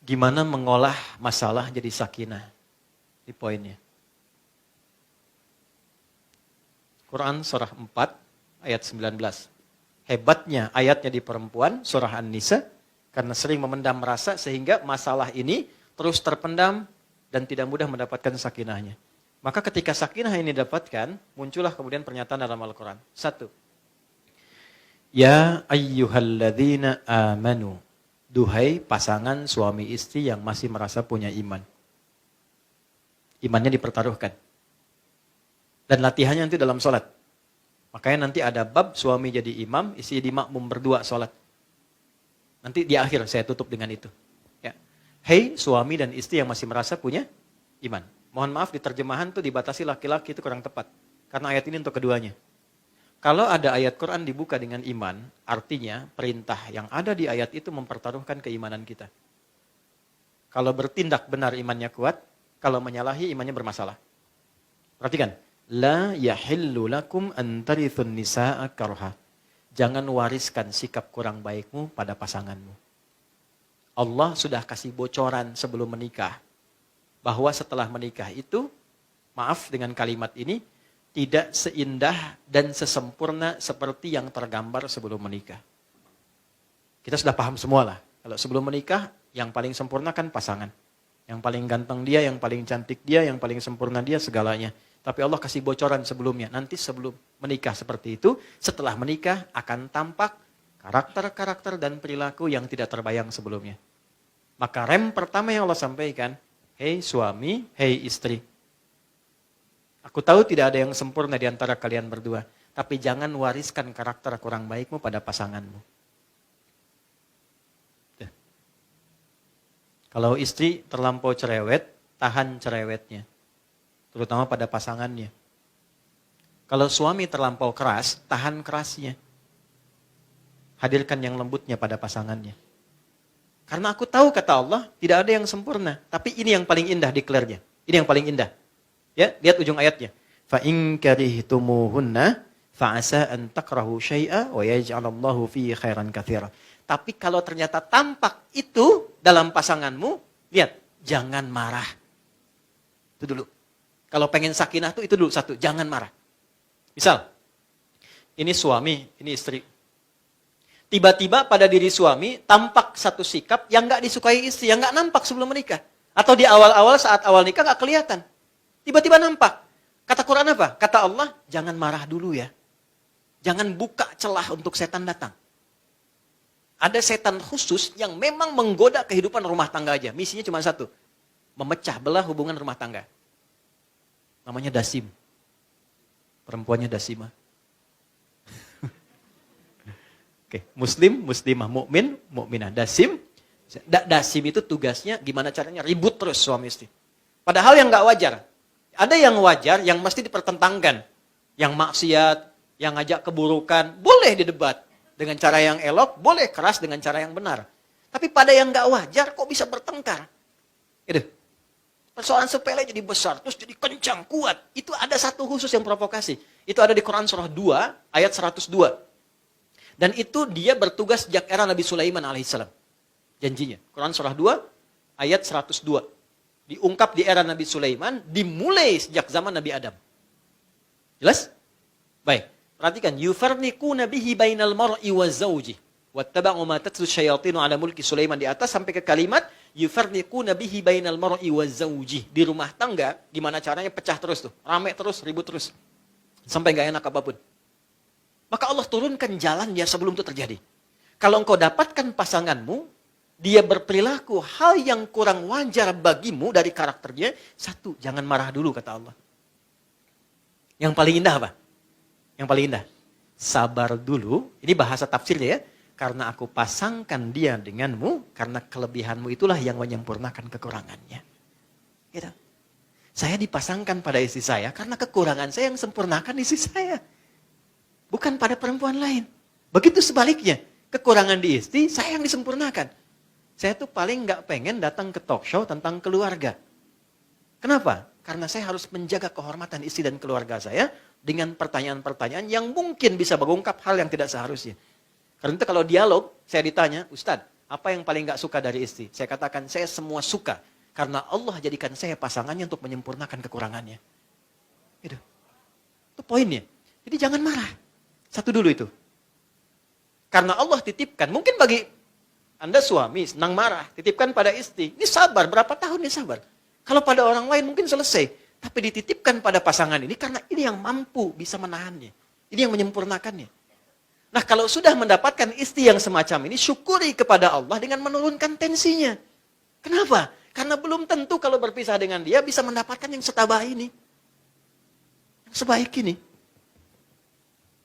Gimana mengolah masalah jadi sakinah? Di poinnya. Quran surah 4 ayat 19. Hebatnya ayatnya di perempuan, surah An-Nisa, karena sering memendam rasa sehingga masalah ini terus terpendam dan tidak mudah mendapatkan sakinahnya. Maka ketika sakinah ini didapatkan, muncullah kemudian pernyataan dalam Al-Quran. 1. Ya ayyuhalladzina amanu. Duhai pasangan suami istri yang masih merasa punya iman. Imannya dipertaruhkan. Dan latihannya nanti dalam sholat. Makanya nanti ada bab suami jadi imam, istri jadi makmum berdua sholat. Nanti di akhir saya tutup dengan itu. Ya. Hei suami dan istri yang masih merasa punya iman. Mohon maaf di terjemahan tuh dibatasi laki-laki itu kurang tepat. Karena ayat ini untuk keduanya. Kalau ada ayat Quran dibuka dengan iman, artinya perintah yang ada di ayat itu mempertaruhkan keimanan kita. Kalau bertindak benar imannya kuat, kalau menyalahi imannya bermasalah. Perhatikan. La yahillu lakum an tarithun nisa'a karha. Jangan wariskan sikap kurang baikmu pada pasanganmu. Allah sudah kasih bocoran sebelum menikah. Bahwa setelah menikah itu, maaf dengan kalimat ini, tidak seindah dan sesempurna seperti yang tergambar sebelum menikah. Kita sudah paham semua lah. Kalau sebelum menikah, yang paling sempurna kan pasangan. Yang paling ganteng dia, yang paling cantik dia, yang paling sempurna dia, segalanya. Tapi Allah kasih bocoran sebelumnya. Nanti sebelum menikah seperti itu, setelah menikah akan tampak karakter-karakter dan perilaku yang tidak terbayang sebelumnya. Maka rem pertama yang Allah sampaikan, hei suami, hei istri. Aku tahu tidak ada yang sempurna di antara kalian berdua. Tapi jangan wariskan karakter kurang baikmu pada pasanganmu. Tuh. Kalau istri terlampau cerewet, tahan cerewetnya. Terutama pada pasangannya. Kalau suami terlampau keras, tahan kerasnya. Hadirkan yang lembutnya pada pasangannya. Karena aku tahu kata Allah, tidak ada yang sempurna. Tapi ini yang paling indah declare-nya. Ini yang paling indah. Ya, lihat ujung ayatnya. Fa in karihtumuhunna fa'asa an takrahu syai'a wa yaj'alallahu fihi khairan katsira. Tapi kalau ternyata tampak itu dalam pasanganmu, lihat, jangan marah. Itu dulu. Kalau pengen sakinah itu dulu satu, jangan marah. Misal, ini suami, ini istri. Tiba-tiba pada diri suami tampak satu sikap yang nggak disukai istri, yang nggak nampak sebelum menikah. Atau di awal-awal saat awal nikah nggak kelihatan. Tiba-tiba nampak. Kata Quran apa? Kata Allah, jangan marah dulu ya. Jangan buka celah untuk setan datang. Ada setan khusus yang memang menggoda kehidupan rumah tangga aja. Misinya cuma satu. Memecah belah hubungan rumah tangga. Namanya Dasim. Perempuannya Dasimah. Oke, muslim, muslimah, mukmin, mukminah. Dasim. Dasim itu tugasnya gimana caranya ribut terus suami istri. Padahal yang nggak wajar. Ada yang wajar, yang mesti dipertentangkan. Yang maksiat, yang ngajak keburukan, boleh didebat. Dengan cara yang elok, boleh keras dengan cara yang benar. Tapi pada yang nggak wajar, kok bisa bertengkar? Gitu. Persoalan sepele jadi besar, terus jadi kencang, kuat. Itu ada satu khusus yang provokasi. Itu ada di Quran surah 2, ayat 102. Dan itu dia bertugas sejak era Nabi Sulaiman alaihissalam. Janjinya. Quran surah 2, ayat 102. Diungkap di era Nabi Sulaiman, dimulai sejak zaman Nabi Adam. Jelas? Baik. Perhatikan. Yufarniquna bihi bainal mar'i wa zawji. Wattaba'u ma tatlu syayatinu ala mulki Sulaiman di atas sampai ke kalimat yufarniquna bihi bainal mar'i wa zawji. Di rumah tangga, gimana caranya pecah terus tuh. Rame terus, ribut terus. Sampai gak enak apapun. Maka Allah turunkan jalannya sebelum itu terjadi. Kalau engkau dapatkan pasanganmu, dia berperilaku hal yang kurang wajar bagimu dari karakternya. Satu, jangan marah dulu kata Allah. Yang paling indah apa? Yang paling indah. Sabar dulu. Ini bahasa tafsirnya ya. Karena aku pasangkan dia denganmu. Karena kelebihanmu itulah yang menyempurnakan kekurangannya. Gitu. Saya dipasangkan pada istri saya. Karena kekurangan saya yang sempurnakan istri saya. Bukan pada perempuan lain. Begitu sebaliknya. Kekurangan di istri, saya yang disempurnakan. Saya tuh paling nggak pengen datang ke talk show tentang keluarga. Kenapa? Karena saya harus menjaga kehormatan istri dan keluarga saya dengan pertanyaan-pertanyaan yang mungkin bisa mengungkap hal yang tidak seharusnya. Karena itu kalau dialog, saya ditanya, Ustadz, apa yang paling gak suka dari istri? Saya katakan, saya semua suka. Karena Allah jadikan saya pasangannya untuk menyempurnakan kekurangannya. Gitu. Itu poinnya. Jadi jangan marah. Satu dulu itu. Karena Allah titipkan. Mungkin bagi Anda suami senang marah. Titipkan pada istri. Ini sabar. Berapa tahun ini sabar? Kalau pada orang lain mungkin selesai. Tapi dititipkan pada pasangan ini karena ini yang mampu bisa menahannya. Ini yang menyempurnakannya. Nah kalau sudah mendapatkan istri yang semacam ini, syukuri kepada Allah dengan menurunkan tensinya. Kenapa? Karena belum tentu kalau berpisah dengan dia bisa mendapatkan yang setabah ini. Yang sebaik ini.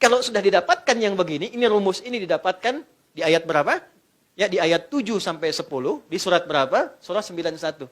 Kalau sudah didapatkan yang begini, ini rumus ini didapatkan di ayat berapa? Ya di ayat 7 sampai 10, di surat berapa? Surah 91.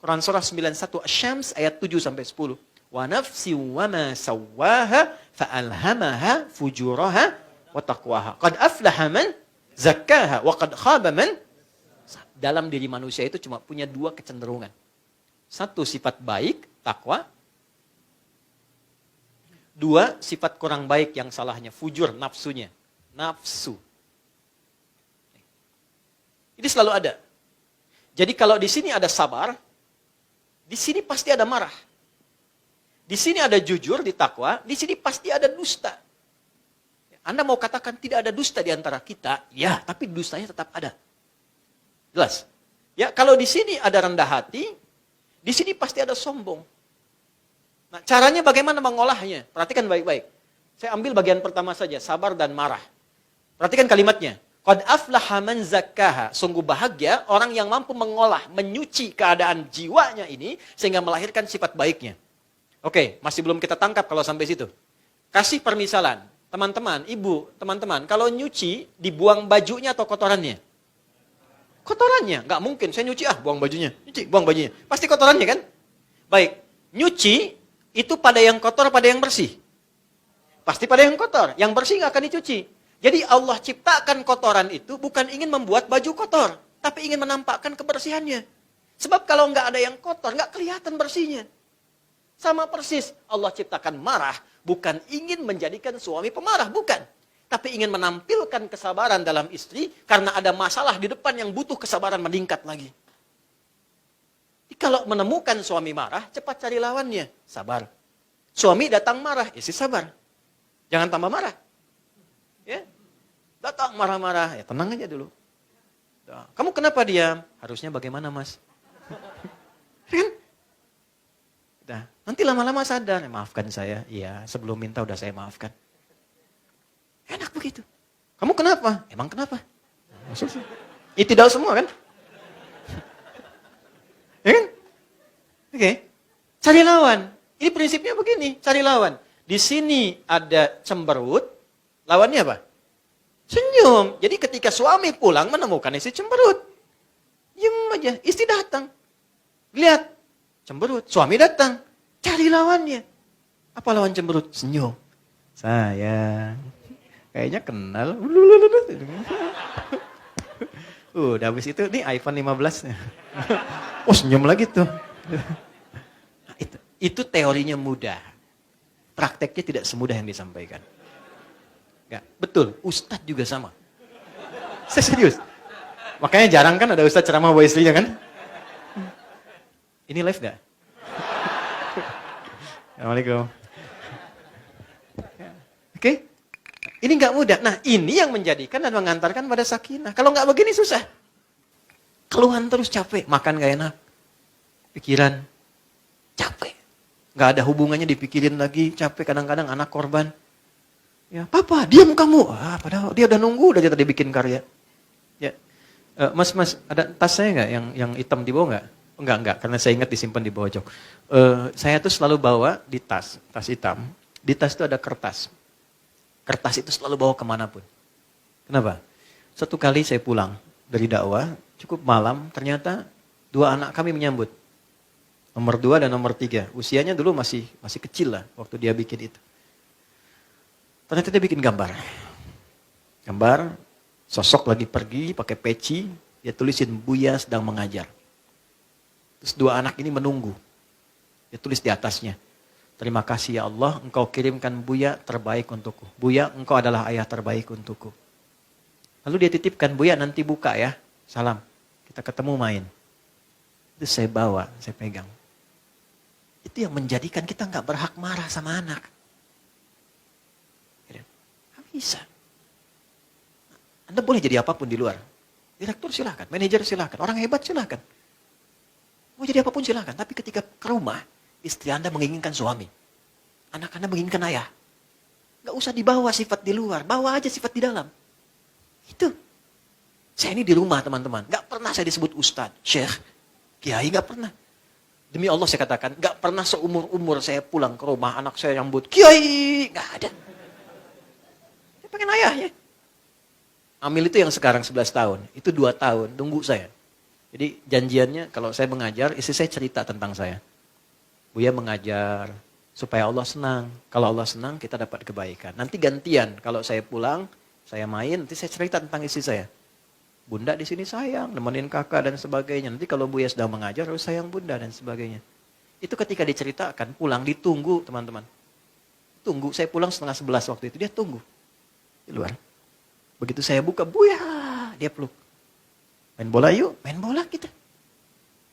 Quran surah 91 Asy-Syams ayat 7 sampai 10. Wa nafsi wa ma sawwaha fa'alhamaha fujuraha wa taqwaha. Qad aflaha man zakkaha wa qad khaba man. Dalam diri manusia itu cuma punya dua kecenderungan. Satu sifat baik, takwa. Dua sifat kurang baik yang salahnya, fujur, nafsunya. Nafsu. Ini selalu ada. Jadi kalau di sini ada sabar, di sini pasti ada marah. Di sini ada jujur, di takwa, di sini pasti ada dusta. Anda mau katakan tidak ada dusta di antara kita, ya, tapi dustanya tetap ada. Jelas? Ya, kalau di sini ada rendah hati, di sini pasti ada sombong. Nah, caranya bagaimana mengolahnya? Perhatikan baik-baik. Saya ambil bagian pertama saja, sabar dan marah. Perhatikan kalimatnya. Qad aflaha man zakkaha. Sungguh bahagia orang yang mampu mengolah, menyuci keadaan jiwanya ini sehingga melahirkan sifat baiknya. Oke, masih belum kita tangkap kalau sampai situ. Kasih permisalan. Teman-teman, ibu, teman-teman, kalau nyuci dibuang bajunya atau kotorannya? Kotorannya, nggak mungkin. Saya nyuci, buang bajunya. Nyuci, buang bajunya. Pasti kotorannya kan? Baik, nyuci itu pada yang kotor, pada yang bersih. Pasti pada yang kotor. Yang bersih nggak akan dicuci. Jadi Allah ciptakan kotoran itu bukan ingin membuat baju kotor. Tapi ingin menampakkan kebersihannya. Sebab kalau nggak ada yang kotor, nggak kelihatan bersihnya. Sama persis, Allah ciptakan marah. Bukan ingin menjadikan suami pemarah, bukan. Tapi ingin menampilkan kesabaran dalam istri karena ada masalah di depan yang butuh kesabaran meningkat lagi. Jadi kalau menemukan suami marah, cepat cari lawannya. Sabar. Suami datang marah, istri sabar. Jangan tambah marah. Ya, datang marah-marah, ya tenang aja dulu. Kamu kenapa diam? Harusnya bagaimana, Mas? Kan? Nah, nanti lama-lama sadar, maafkan saya. Iya, sebelum minta udah saya maafkan. Enak begitu. Kamu kenapa? Emang kenapa? Itu tidak semua kan? Ya kan? Oke. Cari lawan. Ini prinsipnya begini, cari lawan. Di sini ada cemberut, lawannya apa? Senyum. Jadi ketika suami pulang menemukan istri cemberut. Diam aja, istri datang. Lihat, cemberut. Suami datang, cari lawannya. Apa lawan cemberut? Senyum. Sayang. Kayaknya kenal. Udah habis itu, nih iPhone 15. Oh senyum lagi tuh. Nah, itu teorinya mudah. Prakteknya tidak semudah yang disampaikan. Enggak, betul. Ustadz juga sama. Saya serius. Makanya jarang kan ada ustadz ceramah buat istrinya kan? Ini live gak? Assalamualaikum. Oke? Ini nggak mudah. Nah, ini yang menjadikan dan mengantarkan pada sakinah. Kalau nggak begini susah. Keluhan terus capek, makan nggak enak. Pikiran capek. Nggak ada hubungannya dipikirin lagi, capek kadang-kadang anak korban. Ya, papa, diam kamu. Padahal dia udah nunggu udah tadi bikin karya. Ya. Mas, ada tas saya nggak yang hitam di bawah nggak? Enggak, karena saya ingat disimpan di bawah jok. Saya tuh selalu bawa di tas hitam. Di tas itu ada kertas. Kertas itu selalu bawa kemanapun. Kenapa? Satu kali saya pulang dari dakwah, cukup malam, ternyata 2 anak kami menyambut. Nomor 2 dan nomor 3. Usianya dulu masih kecil lah waktu dia bikin itu. Ternyata dia bikin gambar. Gambar, sosok lagi pergi pakai peci, dia tulisin Buya sedang mengajar. Terus 2 anak ini menunggu. Dia tulis di atasnya. Terima kasih ya Allah, engkau kirimkan Buya terbaik untukku. Buya, engkau adalah ayah terbaik untukku. Lalu dia titipkan, Buya nanti buka ya. salam. Kita ketemu main. Itu saya bawa, saya pegang. Itu yang menjadikan kita nggak berhak marah sama anak. Nggak bisa. Anda boleh jadi apapun di luar. Direktur silahkan, manajer silahkan, orang hebat silahkan. Mau jadi apapun silahkan. Tapi ketika ke rumah, istri Anda menginginkan suami. Anak Anda menginginkan ayah. Nggak usah dibawa sifat di luar, bawa aja sifat di dalam. Itu. Saya ini di rumah teman-teman. Nggak pernah saya disebut ustadz, syekh, kiai, nggak pernah. Demi Allah saya katakan, nggak pernah seumur-umur saya pulang ke rumah anak saya yang buat kiai, nggak ada. Saya pengen ayahnya. Amil itu yang sekarang 11 tahun, itu 2 tahun, tunggu saya. Jadi janjiannya kalau saya mengajar, istri saya cerita tentang saya. Buya mengajar supaya Allah senang. Kalau Allah senang, kita dapat kebaikan. Nanti gantian, kalau saya pulang, saya main, nanti saya cerita tentang istri saya. Bunda di sini sayang, nemenin kakak dan sebagainya. Nanti kalau Buya sedang mengajar, harus sayang bunda dan sebagainya. Itu ketika diceritakan, pulang ditunggu teman-teman. Tunggu, saya pulang setengah 11 waktu itu, dia tunggu. Di luar. Begitu saya buka, Buya, dia peluk. Main bola yuk, main bola kita.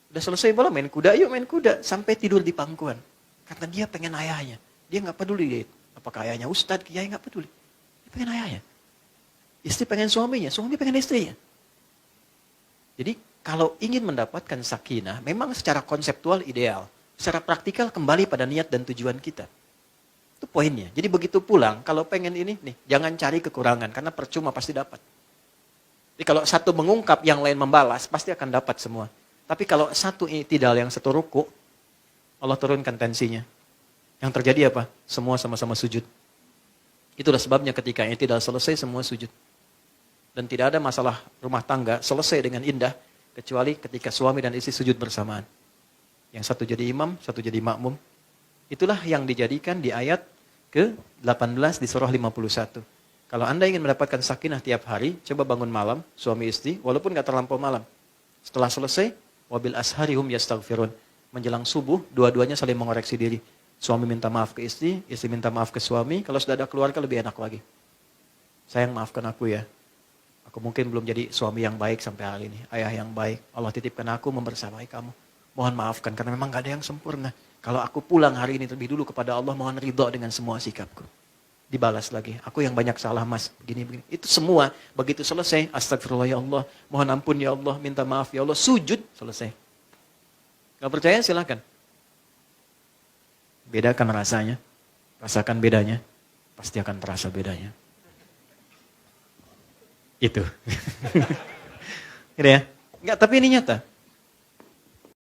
Udah selesai bola, main kuda yuk, main kuda. Sampai tidur di pangkuan. Karena dia pengen ayahnya. Dia gak peduli, apakah ayahnya ustadz, kiai, gak peduli. Dia pengen ayahnya. Istri pengen suaminya, suami pengen istrinya. Jadi kalau ingin mendapatkan sakinah, memang secara konseptual ideal. Secara praktikal kembali pada niat dan tujuan kita. Itu poinnya. Jadi begitu pulang, kalau pengen ini, nih, jangan cari kekurangan, karena percuma pasti dapat. Jadi kalau satu mengungkap, yang lain membalas, pasti akan dapat semua. Tapi kalau satu i'tidal yang satu ruku, Allah turunkan tensinya. Yang terjadi apa? Semua sama-sama sujud. Itulah sebabnya ketika i'tidal selesai, semua sujud. Dan tidak ada masalah rumah tangga selesai dengan indah, kecuali ketika suami dan istri sujud bersamaan. Yang satu jadi imam, satu jadi makmum. Itulah yang dijadikan di ayat ke-18 di surah 51. Kalau Anda ingin mendapatkan sakinah tiap hari, coba bangun malam, suami istri, walaupun gak terlampau malam. Setelah selesai, wabil asharihum yastaghfirun. Menjelang subuh, dua-duanya saling mengoreksi diri. Suami minta maaf ke istri minta maaf ke suami. Kalau sudah ada keluarga lebih enak lagi. Sayang, maafkan aku ya. Aku mungkin belum jadi suami yang baik sampai hari ini. Ayah yang baik. Allah titipkan aku membersamai kamu. Mohon maafkan karena memang gak ada yang sempurna. Kalau aku pulang hari ini terlebih dulu kepada Allah, mohon ridho dengan semua sikapku. Dibalas lagi. Aku yang banyak salah mas. Begini-begini. Itu semua. Begitu selesai. Astagfirullah ya Allah. Mohon ampun ya Allah. Minta maaf ya Allah. Sujud. Selesai. Gak percaya silakan. Bedakan rasanya. Rasakan bedanya. Pasti akan terasa bedanya. Itu. Gitu ya. Enggak, tapi ini nyata.